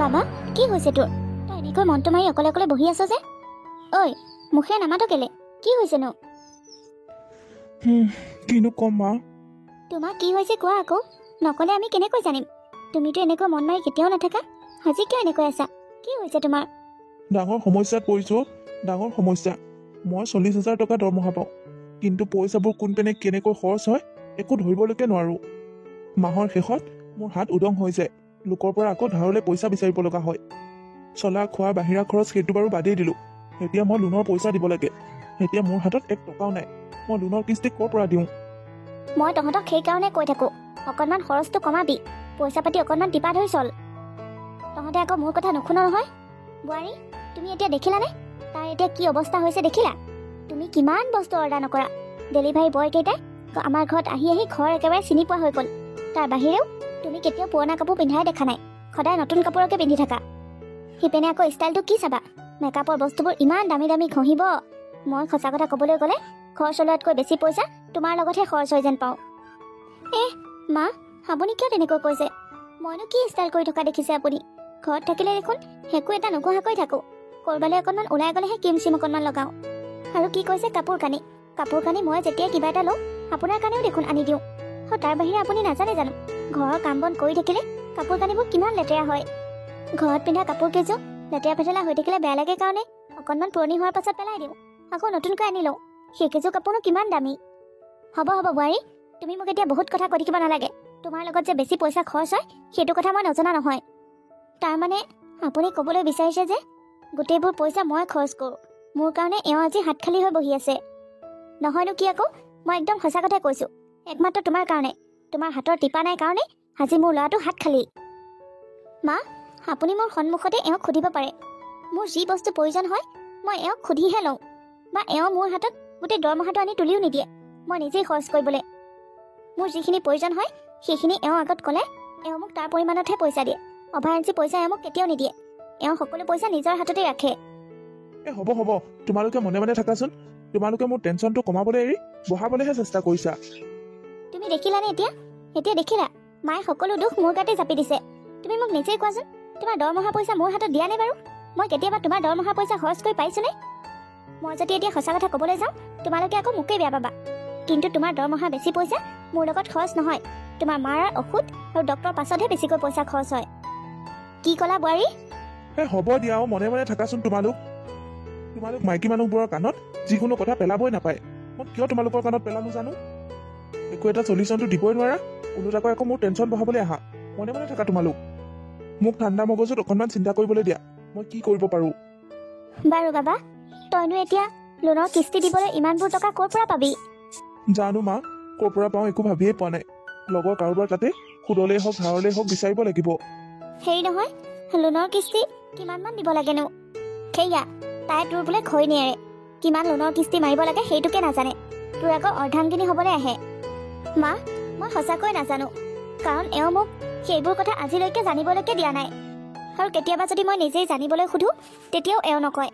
বাবা কি হৈছে তোৰ? তই এনেকৈ মনটো মাৰি অকলে অকলে বহি আছ যে? ঐ মুখে নামাতো কেলে? কি হৈছেনো? কিনো কম মা। তোমাৰ কি হৈছে কোৱা আকৌ, নকলে আমি কেনেকৈ জানিম? তুমিতো এনেকৈ মন মাৰি কেতিয়াও নাথাকা, আজি কিয় এনেকৈ আছা? কি হৈছে তোমাৰ? ডাঙৰ সমস্যাত পৰিছো, ডাঙৰ সমস্যা। মই 40,000 টকা দৰমহা পাওঁ, কিন্তু পইচাবোৰ কোনপিনে কেনেকৈ খৰচ হয় একো ধৰিবলৈকে নোৱাৰো। মাহৰ শেষত মোৰ হাত উদং হৈ যায়, লোকৰ পৰা আকৌ ধাৰলৈ পইচা বিচাৰিব লগা হয়। চলা খোৱা বাহিৰা খৰচ সেইটো বাৰু বাদেই দিলো, এতিয়া মই লোনৰ পইচা দিব লাগে। এতিয়া মোৰ হাতত 1 টকাও নাই, মই লোনৰ কিস্তি ক'ৰ পৰা দিওঁ? মই তহঁতক সেইকাৰণে কৈ থাকো, অকণমান খৰচটো কমাবি, পইচা পাতি অকণমান টিপা ধৰি চল। তহঁতে আকৌ মোৰ কথা নুশুন নহয়। বোৱাৰী তুমি এতিয়া দেখিলানে তাৰ এতিয়া কি অৱস্থা হৈছে? দেখিলা তুমি কিমান বস্তু অৰ্ডাৰ নকৰা, ডেলিভাৰী বয় কেইটাই আমাৰ ঘৰত আহি আহি ঘৰ একেবাৰে চিনি পোৱা হৈ গ'ল। তাৰ বাহিৰেও তুমি কেতিয়াও পুৰণা কাপোৰ পিন্ধাই দেখা নাই, সদায় নতুন কাপোৰকে পিন্ধি থাকা। সিপিনে আকৌ ষ্টাইলটো কি চাবা, মেকআপৰ বস্তুবোৰ ইমান দামী দামী ঘঁহিব। মই সঁচা কথা ক'বলৈ গ'লে ঘৰ চলোৱাতকৈ বেছি পইচা তোমাৰ লগতহে খৰচ হৈ যেন পাওঁ। মা আপুনি কিয় তেনেকৈ কৈছে? মইনো কি ষ্টাইল কৰি থকা দেখিছে আপুনি? ঘৰত থাকিলে দেখোন একো এটা নঘঁহাকৈ থাকোঁ, ক'ৰবালৈ অকণমান ওলাই গ'লেহে ক্ৰীম চিম অকণমান লগাওঁ। আৰু কি কৈছে কাপোৰ কানি মই যেতিয়া কিবা এটা লওঁ আপোনাৰ কাৰণেও দেখোন আনি দিওঁ। আৰু তাৰ বাহিৰে আপুনি নাজানে জানো ঘৰৰ কাম বন কৰি থাকিলে কাপোৰ কানিবোৰ কিমান লেতেৰা হয়? ঘৰত পিন্ধা কাপোৰ কেইযোৰ লেতেৰা পেতেলা হৈ থাকিলে বেয়া লাগে কাৰণে অকণমান পুৰণি হোৱাৰ পাছত পেলাই দিওঁ, আকৌ নতুনকৈ আনি লওঁ। সেইকেইযোৰ কাপোৰনো কিমান দামী। হ'ব বোৱাৰী, তুমি মোক এতিয়া বহুত কথা কৈ থাকিব নালাগে। তোমাৰ লগত যে বেছি পইচা খৰচ হয় সেইটো কথা মই নজনা নহয়। তাৰমানে আপুনি ক'বলৈ বিচাৰিছে যে গোটেইবোৰ পইচা মই খৰচ কৰোঁ, মোৰ কাৰণে এওঁ আজি হাত খালী হৈ বহি আছে। নহয়নো কি আকৌ, মই একদম সঁচা কথাই কৈছোঁ। একমাত্ৰ তোমাৰ কাৰণে, তোমাৰ হাতৰ টিপা নাই কাৰণে আজি মোৰ ল'ৰাটো হাত খালী। মা আপুনি মোৰ সন্মুখতে এওঁক সুধিব পাৰে, মোৰ যি বস্তু প্ৰয়োজন হয় মই এওঁক সুধিহে লওঁ, বা এওঁ মোৰ হাতত গোটেই দৰমহাটো আনি তুলিও নিদিয়ে মই নিজেই খৰচ কৰিবলৈ। মোৰ যিখিনি প্ৰয়োজন হয় সেইখিনি এওঁ আগত ক'লে এওঁ মোক তাৰ পৰিমাণতহে পইচা দিয়ে, অভাৰেঞ্চি পইচা এওঁ মোক কেতিয়াও নিদিয়ে। এওঁ সকলো পইচা নিজৰ হাততে ৰাখে। হ'ব তোমালোকে মনে মনে থাকাচোন। তোমালোকে মোৰ টেনচনটো কমাবলৈ এৰি বঢ়াবলৈহে চেষ্টা কৰিছা। তুমি দেখিলানে এতিয়া দেখিলা মায়ে সকলো দুখ মোৰ গাতে জাপি দিছে। তুমি মোক নিজেই কোৱাচোন, তোমাৰ দৰমহা পইচা মোৰ হাতত দিয়া নে বাৰু? মই কেতিয়াবা তোমাৰ দৰমহা পইচা খৰচ কৰি পাইছোনে? মই যদি এতিয়া সঁচা কথা ক'বলৈ যাওঁ তোমালোকে আকৌ মোকেই বেয়া পাবা, কিন্তু তোমাৰ দৰমহা বেছি পইচা মোৰ লগত খৰচ নহয়। তোমাৰ মাৰ ঔষধ আৰু ডক্টৰৰ পাছতহে বেছিকৈ পইচা খৰচ হয়। কি ক'লা বোৱাৰী? হ'ব দিয়া, মনে মনে থাকাচোন। তোমালোক মাইকী মানুহবোৰৰ কাণত যিকোনো কথা পেলাবই নাপায়। মই কিয় তোমালোকৰ কাণত পেলানো জানো? একো এটা চলিউচনটো দিবই নোৱাৰা, ওলোটাকৈ আকৌ মোৰ টেনচন বঢ়াবলৈ আহা। মনে মনে থাকা তোমালোক। মোক ঠাণ্ডা মগজুত অকণমান চিন্তা কৰিবলৈ দিয়া, মই কি কৰিব পাৰোঁ। বাৰু বাবা, তইনো এতিয়া লোনৰ কিস্তি দিবলৈ ইমানবোৰ টকা ক'ৰ পৰা পাবি? জানো মা, ক'ৰ পৰা পাওঁ একো ভাবিয়ে পোৱা নাই। লগৰ কাৰোবাৰ তাতে সুদলেই হওক ধাৰলেই হওক বিচাৰিব লাগিব। হেৰি নহয়, লোনৰ কিস্তি কিমানমান দিব লাগেনো? সেয়া তাই তোৰ বোলে খৈ নিয়েৰে, কিমান লোনৰ কিস্তি মাৰিব লাগে সেইটোকে নাজানে, তোৰ আকৌ অৰ্ধাংগিনী হ'বলৈ আহে। মা মই সঁচাকৈ নাজানো, কাৰণ এওঁ মোক সেইবোৰ কথা আজিলৈকে জানিবলৈকে দিয়া নাই। আৰু কেতিয়াবা যদি মই নিজেই জানিবলৈ সোধোঁ তেতিয়াও এওঁ নকয়,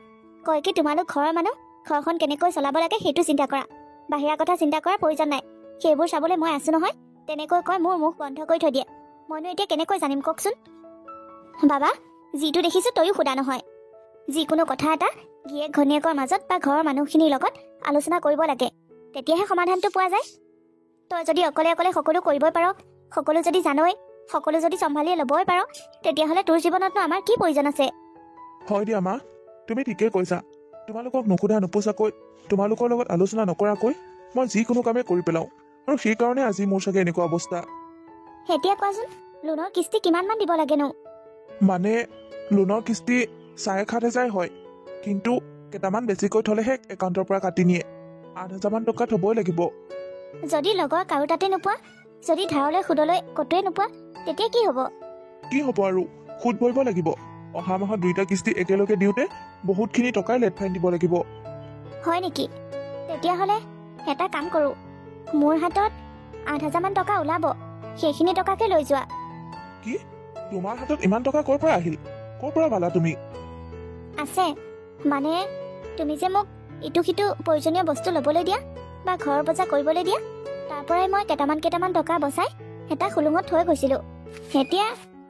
কয় কি তোমালোক ঘৰৰ মানুহ, ঘৰখন কেনেকৈ চলাব লাগে সেইটো চিন্তা কৰা, বাহিৰা কথা চিন্তা কৰাৰ প্ৰয়োজন নাই, সেইবোৰ চাবলৈ মই আছো নহয়, তেনেকৈ কয়। মোৰ মুখ বন্ধ কৰি থৈ দিয়ে। মইনো এতিয়া কেনেকৈ জানিম কওকচোন? বাবা যিটো দেখিছোঁ তয়ো সোধা নহয়। যিকোনো কথা এটা গিয়েক ঘনীয়েকৰ মাজত বা ঘৰৰ মানুহখিনিৰ লগত আলোচনা কৰিব লাগে, তেতিয়াহে সমাধানটো পোৱা যায়। তই যদি অকলে অকলে সকলো কৰিবই পাৰ, সকলো যদি জানই, সকলো যদি চম্ভালি ল'বই পাৰ, তেতিয়াহ'লে তোৰ জীৱনতনো আমাৰ কি প্ৰয়োজন আছে? হয় দিয়া মা, তুমি ঠিকেই কৈছা। তোমালোকক নুসুধা নুপুচাকৈ, তোমালোকৰ লগত আলোচনা নকৰাকৈ মই যিকোনো কামেই কৰি পেলাওঁ, আৰু সেইকাৰণে আজি মোৰ চাগে এনেকুৱা অৱস্থা। এতিয়া কোৱাচোন, লোনৰ কিস্তি কিমানমান দিব লাগেনো? মানে লোনৰ কিস্তি 7,500 হয়, কিন্তু কেইটামান বেছিকৈ থলেহে একাউণ্টৰ পৰা কাটি নিয়ে। 8,000 টকা থবই লাগিব। যদি লগৰ কাৰো তাতে নোপোৱা, যদি ধাৰলৈ সুদলৈ কতোৱে নোপোৱা, তেতিয়া কি হ'ব? কি হ'ব আৰু, সুদ ভৰিব লাগিব। অহা মাহত 2টা কিস্তি একেলগে দিওঁতে বহুতখিনি টকাই লেট ফাইন দিব লাগিব। হয় নেকি? তেতিয়াহ'লে এটা কাম কৰোঁ, মোৰ হাতত 8,000 টকা ওলাব, সেইখিনি টকাকে লৈ যোৱা। কি? তোমাৰ হাতত ইমান টকা ক'ৰ পৰা আহিল? ক'ৰ পৰা পালা তুমি? আছে, মানে তুমি যে মোক ইটো সিটো প্ৰয়োজনীয় বস্তু ল'বলৈ দিয়া বা ঘৰৰ বজাৰ কৰিবলৈ দিয়া, তাৰ পৰাই মই কেইটামান টকা বচাই এটা খুলুঙত থৈ গৈছিলোঁ। এতিয়া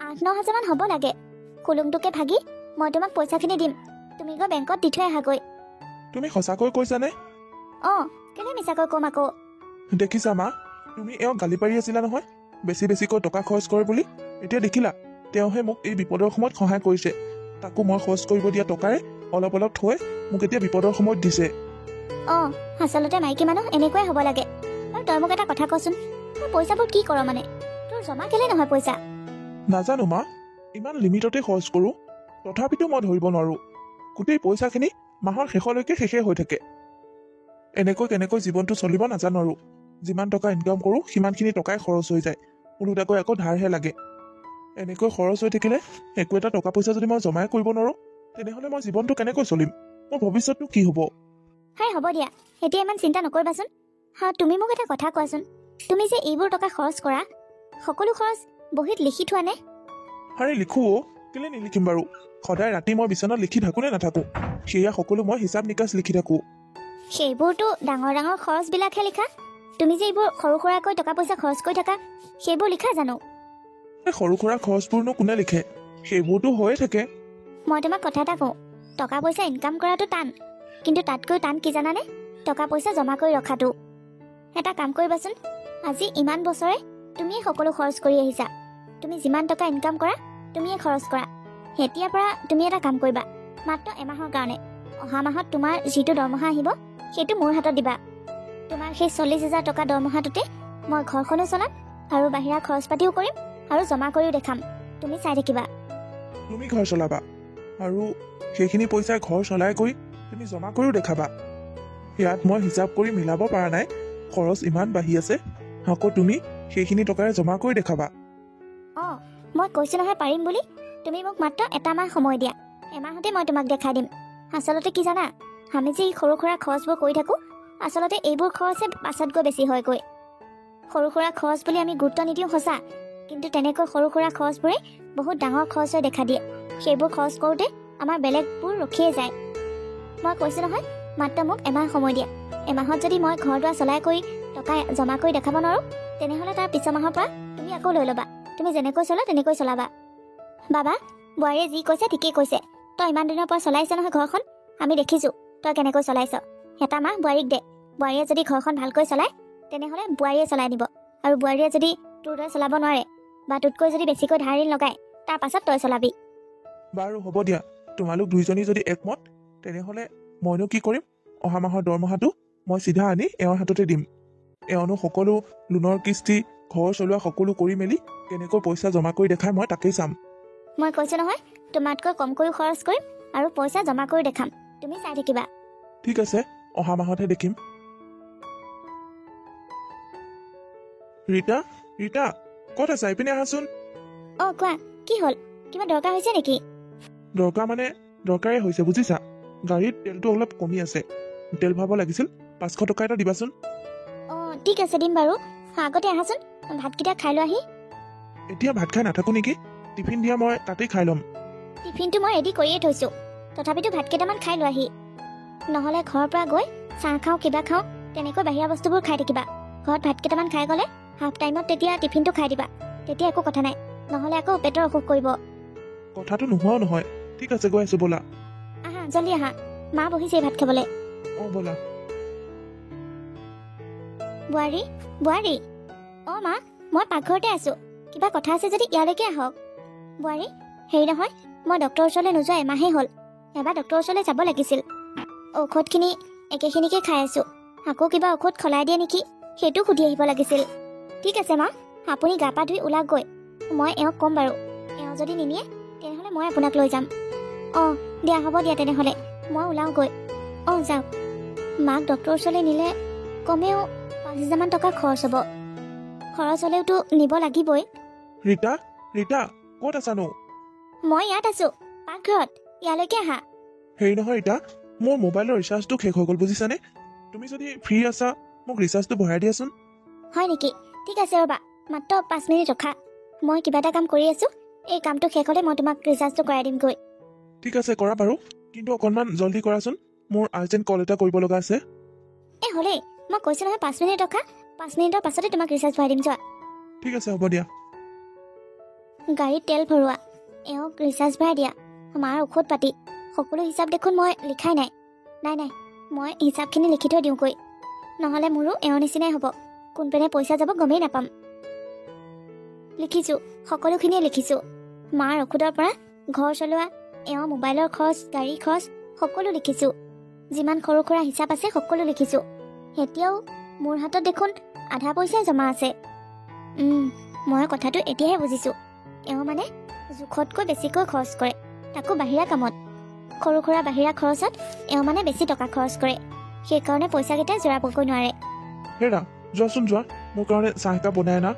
8-9 হাজাৰমান হ'ব লাগে। কুলুংটোকে ভাগি মই তোমাক পইচাখিনি দিম। তুমি গৈ বেংকত দি থৈ আহাগৈ। তুমি সঁচাকৈ কৈছানে? অঁ, কেলে মিছাকৈ ক'ম আকৌ? দেখিছা মা, তুমি এওঁক গালি পাৰি আছিলা নহয় বেছি বেছিকৈ টকা খৰচ কৰে বুলি। এতিয়া দেখিলা, তেওঁহে মোক এই বিপদৰ সময়ত সহায় কৰিছে। তাকো মই খৰচ কৰিব দিয়া টকাৰে অলপ অলপ থৈ মোক এতিয়া বিপদৰ সময়ত দিছে। অঁ, আচলতে মাইকী মানুহ এনেকুৱাই হ'ব লাগে। আৰু তই মোক এটা কথা কচোন, তই পইচাবোৰ কি কৰ মানে? তোৰ জমা কেলে নহয় পইচা? নাজানো মা, ইমান লিমিটতে খৰচ কৰোঁ, তথাপিতো মই ধৰিব নোৱাৰোঁ। গোটেই পইচাখিনি মাহৰ শেষলৈকে শেষেই হৈ থাকে। এনেকৈ কেনেকৈ জীৱনটো চলিব নাজানো আৰু। যিমান টকা ইনকাম কৰোঁ সিমানখিনি টকাই খৰচ হৈ যায়, ওলোটাকৈ আকৌ ধাৰহে লাগে। এনেকৈ খৰচ হৈ থাকিলে একো এটা টকা পইচা যদি মই জমাই কৰিব নোৱাৰোঁ, তেনেহ'লে মই জীৱনটো কেনেকৈ চলিম? মোৰ ভৱিষ্যতটো কি হ'ব? হাই হ'ব দিয়া, এতিয়া ইমান চিন্তা নকৰিবাচোন। তুমি মোক এটা কথা কোৱাচোন, তুমি যে এইবোৰ টকা খৰচ কৰা, সকলো খৰচ বহীত লিখি থোৱা নে? আৰে লিখোঁ অ', কেলে নিলিখিম বাৰু? সদায় ৰাতি মই বিচনাত লিখি থাকোঁ নে নাথাকোঁ? সেয়া সকলো মই হিচাপ নিকাচ লিখি থাকোঁ। সেইবোৰতো ডাঙৰ ডাঙৰ খৰচবিলাকহে লিখা। তুমি যে এইবোৰ সৰু সুৰাকৈ টকা পইচা খৰচ কৰি থাকা, সেইবোৰ লিখা জানো? এই সৰু সুৰা খৰচবোৰনো কোনে লিখে? সেইবোৰতো হৈয়ে থাকে। মই তোমাক কথা এটা কওঁ, টকা পইচা ইনকাম কৰাটো টান, কিন্তু তাতকৈ টান কি জানানে? টকা পইচা জমা কৰি ৰখাটো। এটা কাম কৰিবাচোন, আজি ইমান বছৰে তুমিয়ে সকলো খৰচ কৰি আহিছা। তুমি যিমান টকা ইনকাম কৰা তুমিয়ে খৰচ কৰা। এতিয়াৰ পৰা তুমি এটা কাম কৰিবা, মাত্ৰ এমাহৰ কাৰণে। অহা মাহত তোমাৰ যিটো দৰমহা আহিব সেইটো মোৰ হাতত দিবা। তোমাৰ সেই 40,000 টকা দৰমহাটোতে মই ঘৰখনো চলাম আৰু বাহিৰা খৰচ পাতিও কৰিম আৰু জমা কৰিও দেখাম। তুমি চাই থাকিবা। তুমি ঘৰ চলাবা আৰু সেইখিনি পইচাই ঘৰ চলাই কৰি তুমি জমা কৰিও দেখাবা। ইয়াত মই হিচাপ কৰি মিলাব পৰা নাই, খৰচ ইমান বাঢ়ি আছে, আকৌ তুমি সেইখিনি টকাৰে জমা কৰি দেখাবা। অঁ, মই কৈছোঁ নহয় পাৰিম বুলি। তুমি মোক মাত্ৰ এটা মাহ সময় দিয়া, এমাহতে মই তোমাক দেখাই দিম। আচলতে কি জানা, আমি যে এই সৰু সুৰা খৰচবোৰ কৰি থাকোঁ, আচলতে এইবোৰ খৰচে পাছত গৈ বেছি হয়গৈ। সৰু সুৰা খৰচ বুলি আমি গুৰুত্ব নিদিওঁ সঁচা, কিন্তু তেনেকৈ সৰু সুৰা খৰচবোৰে বহুত ডাঙৰ খৰচ হৈ দেখা দিয়ে। সেইবোৰ খৰচ কৰোঁতে আমাৰ বেলেগবোৰ ৰখিয়ে যায়। মই কৈছোঁ নহয়, মাত্ৰ মোক এমাহ সময় দিয়া। এমাহত যদি মই ঘৰ দুৱাৰ চলাই কৰি টকা জমা কৰি দেখাব নোৱাৰোঁ, তেনেহ'লে তাৰ পিছৰ মাহৰ পৰা তুমি আকৌ লৈ ল'বা। তুমি যেনেকৈ চলা তেনেকৈ চলাবা। বাবা, বোৱাৰীয়ে যি কৈছে ঠিকেই কৈছে। তই ইমান দিনৰ পৰা চলাইছ নহয় ঘৰখন, আমি দেখিছোঁ তই কেনেকৈ চলাইছ। এটা মাহ বোৱাৰীক দে, বোৱাৰীয়ে যদি ঘৰখন ভালকৈ চলায় তেনেহ'লে বোৱাৰীয়ে চলাই নিব। আৰু বোৱাৰীয়ে যদি তোৰ দৰে চলাব নোৱাৰে বা তোতকৈ যদি বেছিকৈ ধাৰ ঋণ লগায়, তাৰ পাছত তই চলাবি। বাৰু হ'ব দিয়া, তোমালোক দুইজনী যদি একমত, তেনেহ'লে মইনো কি কৰিম? অহা মাহৰ দৰমহাটো মই চিধা আনি এওঁৰ হাততে দিম। এওঁনো সকলো লোনৰ কিস্তি, ঘৰ চলোৱা সকলো কৰি মেলি কেনেকৈ পইচা জমা কৰি দেখাই মই তাকেই চাম। মই কৈছোঁ নহয়, তোমাতকৈ কমকৈও খৰচ কৰিম আৰু পইচা জমা কৰি দেখাম। তুমি চাই থাকিবা। ঠিক আছে, অহা মাহতহে দেখিম। ৰীতা, ৰীতা, ক'ত আছা? এইপিনে আহাচোন। অঁ, কোৱা, কি হ'ল? কিবা দৰকাৰ হৈছে নেকি? দৰকাৰ মানে দৰকাৰেই হৈছে বুজিছা। গাড়ীত তেলটো অলপ কমি আছে, তেল ভৰাব লাগিছিল। 500 টকা এটা দিবাচোন। অঁ, ঠিক আছে দিম বাৰু। আগতে আহাচোন, ভাতকেইটা খাই লৈ আহি। এতিয়া ভাত খাই নাথাকোঁ নেকি? টিফিন দিয়া মই তাতেই খাই ল'ম। টিফিনটো মই ৰেডি কৰিয়ে থৈছোঁ, তথাপিতো ভাত কেইটামান খাই লৈ আহি। নহ'লে ঘৰৰ পৰা গৈ চাহ খাওঁ কিবা খাওঁ তেনেকৈ বাহিৰা বস্তুবোৰ খাই থাকিবা। ঘৰত ভাত কেইটামান খাই গ'লে হাফ টাইমত তেতিয়া টিফিনটো খাই দিবা। তেতিয়া একো কথা নাই, নহ'লে আকৌ পেটৰ অসুখ কৰিব। কথাটো নোহোৱাও নহয়। ঠিক আছে, গৈ আছোঁ ব'লা। আহা, জল্দি আহা, মা বহিছে ভাত খাবলৈ। অঁ ব'লা। বোৱাৰী, বোৱাৰী। অঁ মা, মই পাকঘৰতে আছোঁ। কিবা কথা আছে যদি ইয়ালৈকে আহক। বোৱাৰী, হেৰি নহয়, মই ডক্টৰৰ ওচৰলৈ নোযোৱা এমাহেই হ'ল। এবাৰ ডক্টৰৰ ওচৰলৈ যাব লাগিছিল। ঔষধখিনি একেখিনিকে খাই আছোঁ। আকৌ কিবা ঔষধ সলাই দিয়ে নেকি, সেইটো সুধি আহিব লাগিছিল। ঠিক আছে মা, আপুনি গা পা ধুই ওলাওক গৈ। মই এওঁক ক'ম বাৰু। এওঁ যদি নিনিয়ে তেনেহ'লে মই আপোনাক লৈ যাম। অঁ দিয়া, হ'ব দিয়া তেনেহ'লে, মই ওলাওঁ গৈ। অঁ যাওক। মাক ডক্টৰৰ ওচৰলৈ নিলে কমেও 5,000 মান টকা খৰচ হ'ব। খৰচ হ'লেওতো নিব লাগিবই। ৰীতা, ৰীতা, ক'ত আছানো? মই ইয়াত আছোঁ, পাকঘৰত। ইয়ালৈকে আহা। হেৰি নহয় ৰীতা, মোৰ মোবাইলৰ ৰিচাৰ্জটো শেষ হৈ গ'ল বুজিছানে। তুমি যদি ফ্ৰী আছা মোক ৰিচাৰ্জটো ভৰাই দিয়াচোন। হয় নেকি? ঠিক আছে ৰ'বা, মাত্ৰ 5 মিনিট ৰখা। মই কিবা এটা কাম কৰি আছোঁ, এই কামটো শেষ হ'লে মই তোমাক ৰিচাৰ্জটো কৰাই দিমগৈ। ঠিক আছে, কৰা বাৰু, কিন্তু অকণমান জল্দি কৰাচোন, মোৰ আৰ্জেণ্ট কল এটা কৰিব লগা আছে। এই হ'লেই, মই কৈছোঁ নহয় 5 মিনিট ৰখা। 5 মিনিটৰ পাছতে তোমাক ৰিচাৰ্জ ভৰাই দিম যোৱা। ঠিক আছে, হ'ব দিয়া। গাড়ীত তেল ভৰোৱা, এওঁক ৰিচাৰ্জ ভৰাই দিয়া, মাৰ ঔষধ পাতি, সকলো হিচাপ দেখোন মই লিখাই নাই। নাই মই হিচাপখিনি লিখি থৈ দিওঁগৈ, নহ'লে মোৰো এওঁৰ নিচিনাই হ'ব, কোনপিনে পইচা যাব গমেই নাপাম। লিখিছোঁ, সকলোখিনিয়ে লিখিছোঁ। মাৰ ঔষধৰ পৰা ঘৰ চলোৱা, এওঁৰ মোবাইলৰ খৰচ, গাড়ী খৰচ সকলো লিখিছোঁ। যিমান সৰু সুৰা হিচাপ আছে সকলো লিখিছোঁ। এতিয়াও মোৰ হাতত দেখোন আধা পইচাই জমা আছে। মই কথাটো এতিয়াহে বুজিছোঁ। এওঁ মানে জোখতকৈ বেছিকৈ খৰচ কৰে, তাকো বাহিৰা কামত। সৰু সুৰা বাহিৰা খৰচত এওঁ মানে বেছি টকা খৰচ কৰে, সেইকাৰণে পইচাকেইটাই জোৰাবগৈ নোৱাৰে। হেৰা, যোৱাচোন যোৱা, মোৰ কাৰণে চাহ একাপ বনাই আনা।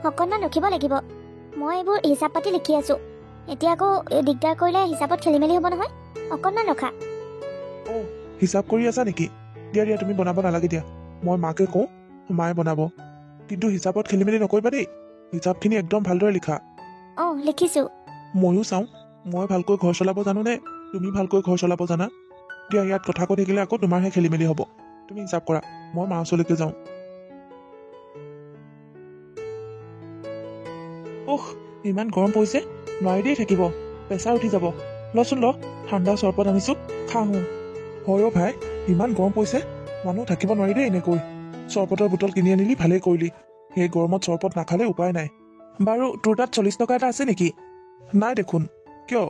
অকণমান ৰখিব লাগিব, মই এইবোৰ হিচাপ পাতি লিখি আছোঁ। এতিয়া আকৌ দিগদাৰ কৰিলে হিচাপত খেলি মেলি হ'ব নহয়, অকণমান ৰখা। হিচাপ কৰি আছা নেকি? দিয়া তুমি বনাব নালাগে দিয়া, মই মাকে কওঁ, মায়ে বনাব। কিন্তু হিচাপত খেলি মেলি নকৰিবা দেই, হিচাপখিনি একদম ভালদৰে লিখা। লিখিছোঁ। ময়ো চাওঁ, মই ভালকৈ ঘৰ চলাব জানো নে তুমি ভালকৈ ঘৰ চলাব জানা। দিয়া, ইয়াত কথা কৈ থাকিলে আকৌ তোমাৰহে খেলি মেলি হ'ব। তুমি হিচাপ কৰা, মই মাৰ ওচৰলৈকে যাওঁ। ইমান গৰম পৰিছে, নোৱাৰি দেই থাকিব, প্ৰেছাৰ উঠি যাব। লচোন ল, ঠাণ্ডা চৰবত আনিছোঁ, খাওঁ। হয় ভাই, ইমান গৰম পৰিছে, মানুহ থাকিব নোৱাৰি দেই এনেকৈ। চৰবতৰ বোটল কিনি আনিলি, ভালেই কৰিলি। সেই গৰমত চৰবত নাখালে উপায় নাই। বাৰু তোৰ তাত 40 টকা এটা আছে নেকি? নাই দেখোন, কিয়?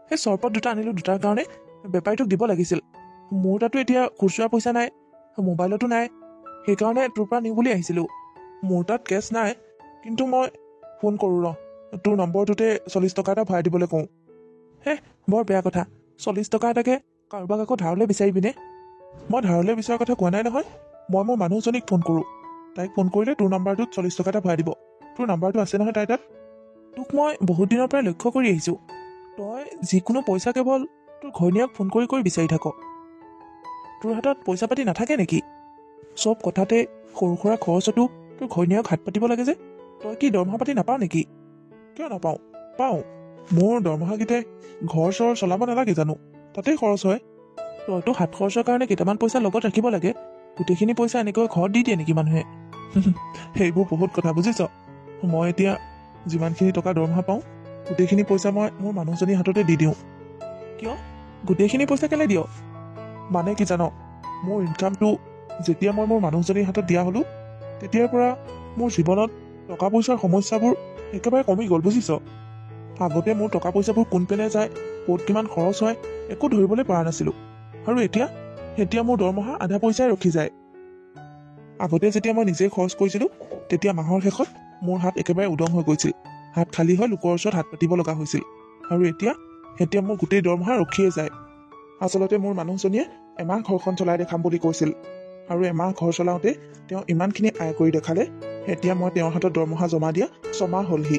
সেই চৰবত দুটা আনিলোঁ, দুটাৰ কাৰণে বেপাৰীটোক দিব লাগিছিল। মোৰ তাতো এতিয়া খুচুৰা পইচা নাই, মোবাইলতো নাই, সেইকাৰণে তোৰ পৰা নিওঁ বুলি আহিছিলোঁ। মোৰ তাত কেছ নাই, কিন্তু মই ফোন কৰোঁ ৰ, তোৰ নম্বৰটোতে 40 টকা এটা ভৰাই দিবলৈ কওঁ। বৰ বেয়া কথা, 40 টকা এটাকে কাৰোবাক আকৌ ধাৰলৈ বিচাৰিবিনে? মই ধাৰলৈ বিচৰাৰ কথা কোৱা নাই নহয়, মই মোৰ মানুহজনীক ফোন কৰোঁ। তাইক ফোন কৰিলে তোৰ নম্বৰটোত 40 টকা এটা ভৰাই দিব। তোৰ নম্বৰটো আছে নহয় তাইৰ তাত? তোক মই বহুত দিনৰ পৰাই লক্ষ্য কৰি আহিছোঁ, তই যিকোনো পইচা কেৱল তোৰ ঘৈণীয়েক ফোন কৰি কৰি বিচাৰি থাক। তোৰ হাতত পইচা পাতি নাথাকে নেকি? চব কথাতে সৰু সুৰা খৰচতো তোৰ ঘৈণীয়েক হাত পাতিব লাগে যে। তই কি দৰমহা পাতি নাপাওঁ নেকি? কিয় নাপাওঁ? পাওঁ। মোৰ দৰমহাকেইটাই ঘৰ চৰ চলাব নালাগে জানো? তাতেই খৰচ হয়। তইতো হাত খৰচৰ কাৰণে কেইটামান পইচা লগত ৰাখিব লাগে, গোটেইখিনি পইচা এনেকৈ ঘৰত দি দিয়ে নেকি মানুহে? সেইবোৰ বহুত কথা বুজিছ। মই এতিয়া যিমানখিনি টকা দৰমহা পাওঁ, গোটেইখিনি পইচা মই মোৰ মানুহজনীৰ হাততে দি দিওঁ। কিয়? গোটেইখিনি পইচা কেলে দিয়? মানে কি জান, মোৰ ইনকামটো যেতিয়া মই মোৰ মানুহজনীৰ হাতত দিয়া হ'লোঁ, তেতিয়াৰ পৰা মোৰ জীৱনত টকা পইচাৰ সমস্যাবোৰ একেবাৰে কমি গ'ল বুজিছ। আগতে মোৰ টকা পইচাবোৰ কোনপিনে যায়, ক'ত কিমান খৰচ হয়, একো ধৰিবলৈ পৰা নাছিলোঁ। আৰু এতিয়া মোৰ দৰমহা আধা পইচাই ৰখি যায়। আগতে যেতিয়া মই নিজে খৰচ কৰিছিলোঁ, তেতিয়া মাহৰ শেষত মোৰ হাত একেবাৰে উদং হৈ গৈছিল, হাত খালী হৈ লোকৰ ওচৰত হাত পাতিব লগা হৈছিল। আৰু এতিয়া মোৰ গোটেই দৰমহা ৰখিয়ে যায়। আচলতে মোৰ মানুহজনীয়ে এমাহ ঘৰখন চলাই দেখাম বুলি কৈছিল, আৰু এমাহ ঘৰ চলাওঁতে তেওঁ ইমানখিনি আয় কৰি দেখালে। এতিয়া মই তেওঁৰ হাতত দৰমহা জমা দিয়া 6 মাহ হ'লহি।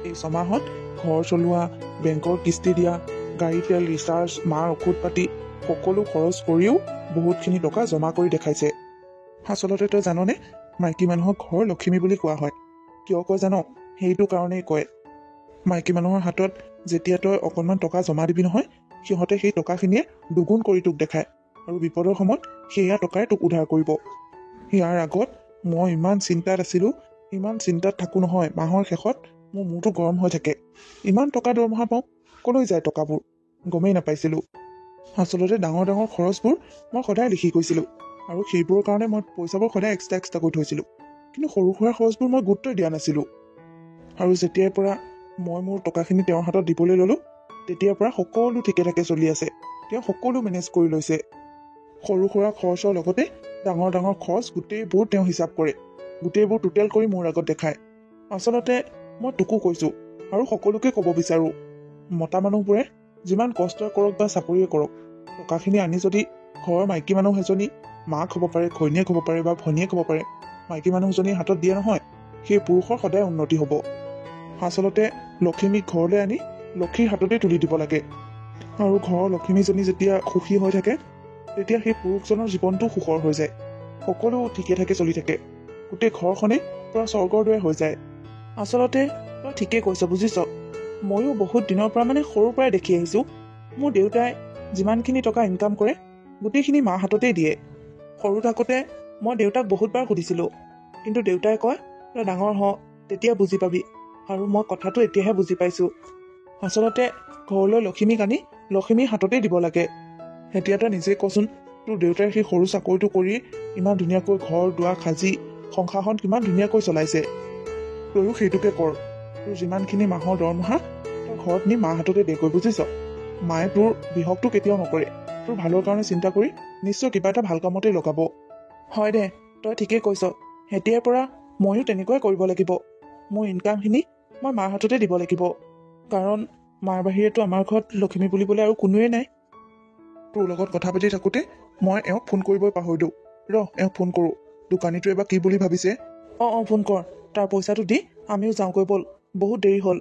এই 6 মাহত ঘৰ চলোৱা, বেংকৰ কিস্তি দিয়া, গাড়ী তেল, ৰিচাৰ্জ, মাৰ ঔষধ পাতি সকলো খৰচ কৰিও বহুতখিনি টকা জমা কৰি দেখাইছে। আচলতে তই জাননে, মাইকী মানুহক ঘৰ লক্ষ্মী বুলি কোৱা হয়। কিয় কয় জান? সেইটো কাৰণেই কয়। মাইকী মানুহৰ হাতত যেতিয়া তই অকণমান টকা জমা দিবি নহয়, সিহঁতে সেই টকাখিনিয়ে দুগুণ কৰি তোক দেখায়, আৰু বিপদৰ সময়ত সেয়া টকাই তোক উদ্ধাৰ কৰিব। ইয়াৰ আগত মই ইমান চিন্তাত আছিলোঁ, ইমান চিন্তাত থাকোঁ নহয়, মাহৰ শেষত মোৰ মূৰটো গৰম হৈ থাকে। ইমান টকা দৰমহা পাওঁ, ক'লৈ যায় টকাবোৰ গমেই নাপাইছিলোঁ। আচলতে ডাঙৰ ডাঙৰ খৰচবোৰ মই সদায় লিখি গৈছিলোঁ, আৰু সেইবোৰৰ কাৰণে মই পইচাবোৰ সদায় এক্সট্ৰা কৰি থৈছিলোঁ। কিন্তু সৰু সুৰা খৰচবোৰ মই গুৰুত্বই দিয়া নাছিলোঁ। আৰু যেতিয়াৰ পৰা মই মোৰ টকাখিনি তেওঁৰ হাতত দিবলৈ ল'লোঁ, তেতিয়াৰ পৰা সকলো ঠিকে ঠাকে চলি আছে। তেওঁ সকলো মেনেজ কৰি লৈছে। সৰু সুৰা খৰচৰ লগতে ডাঙৰ ডাঙৰ খৰচ গোটেইবোৰ তেওঁ হিচাপ কৰে, গোটেইবোৰ টোটেল কৰি মোৰ আগত দেখায়। আচলতে মই তোকো কৈছোঁ, আৰু সকলোকে ক'ব বিচাৰোঁ, মতা মানুহবোৰে যিমান কষ্ট কৰক বা চাকৰিয়ে কৰক, টকাখিনি আনি যদি ঘৰৰ মাইকী মানুহ এজনী, মাক হ'ব পাৰে, ঘৈণীয়েক হ'ব পাৰে বা ভনীয়েক হ'ব পাৰে, মাইকী মানুহজনীৰ হাতত দিয়ে নহয়, সেই পুৰুষৰ সদায় উন্নতি হ'ব। আচলতে লখিমীক ঘৰলৈ আনি লক্ষীৰ হাততে তুলি দিব লাগে। আৰু ঘৰৰ লখিমীজনী যেতিয়া সুখী হৈ থাকে, তেতিয়া সেই পুৰুষজনৰ জীৱনটো সুখৰ হৈ যায়, সকলো ঠিকে ঠাকে চলি থাকে, গোটেই ঘৰখনেই পুৰা স্বৰ্গৰ দৰে হৈ যায়। আচলতে তই ঠিকেই কৈছ বুজিছ। ময়ো বহুত দিনৰ পৰা সৰুৰ পৰাই দেখি আহিছোঁ, মোৰ দেউতাই যিমানখিনি টকা ইনকাম কৰে গোটেইখিনি মাৰ হাততেই দিয়ে। সৰু থাকোঁতে মই দেউতাক বহুতবাৰ সুধিছিলোঁ, কিন্তু দেউতাই কয় তই ডাঙৰ হ, তেতিয়া বুজি পাবি। আৰু মই কথাটো এতিয়াহে বুজি পাইছোঁ। আচলতে ঘৰলৈ লখিমীক আনি লখিমীৰ হাততেই দিব লাগে। এতিয়া তই নিজে কচোন, তোৰ দেউতাই সেই সৰু চাকৰিটো কৰি ইমান ধুনীয়াকৈ ঘৰ দুৱাৰ সাজি সংসাৰখন কিমান ধুনীয়াকৈ চলাইছে। তয়ো সেইটোকে কৰ। তোৰ যিমানখিনি মাহৰ দৰমহা তই ঘৰত নি মাৰ হাততে দেগৈ, বুজিছ? মায়ে তোৰ বিহগটো কেতিয়াও নকৰে। তোৰ ভালৰ কাৰণে চিন্তা কৰি নিশ্চয় কিবা এটা ভাল কামতেই লগাব। হয় দে, তই ঠিকেই কৈছ। এতিয়াৰ পৰা ময়ো তেনেকুৱাই কৰিব লাগিব। মোৰ ইনকামখিনি মই মাৰ হাততে দিব লাগিব, কাৰণ মাৰ বাহিৰেতো আমাৰ ঘৰত লখিমী বুলিবলৈ আৰু কোনোৱেই নাই। তোৰ লগত কথা পাতি থাকোঁতে মই এওঁক ফোন কৰিবই পাহৰিলোঁ। এওঁক ফোন কৰোঁ। দোকানীটোৱে এবাৰ কি বুলি ভাবিছে। ফোন কৰ। তাৰ পইচাটো দি আমিও যাওঁগৈ ব'ল, বহুত দেৰি হ'ল।